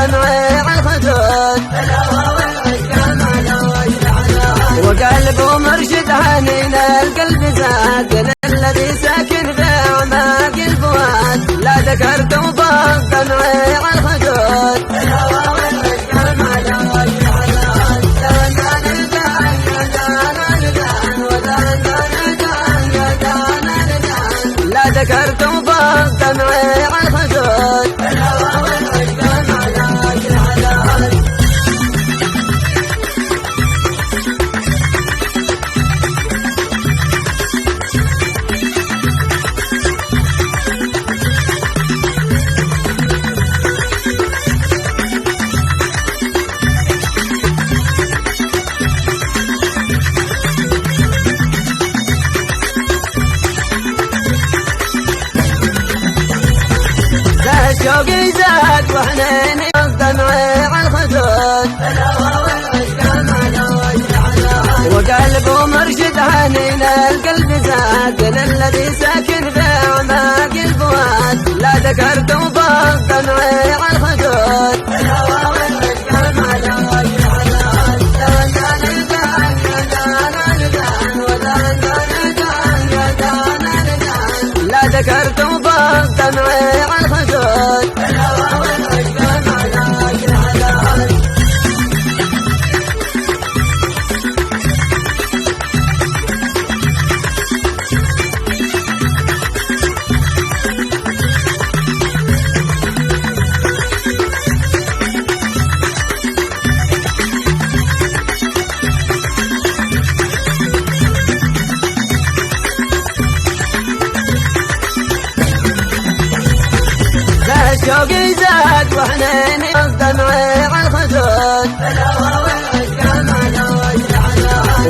دمعي عالخدود وقلبه مرشد حنين القلب زاد الذي ساكن في أعماق الفؤاد لا ذكرت وفاق دمعي عالخدود لا ذكرت وفاق دمعي عالخدود شوقي زاد وحنيني دمعي عالخدود وقلبه مرشد حنين القلب زاد للذي ساكن في أعماق الفؤاد لا ذكرت وفاق دمعي عالخدود لا ذكرت وفاق دمعي عالخدود شوقي زاد وحنيني دمعي عالخدود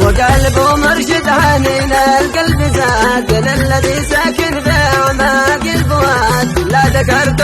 وقلبه مرشد حنين القلب زاد للذي ساكن في أعماق الفؤاد لا ذكرت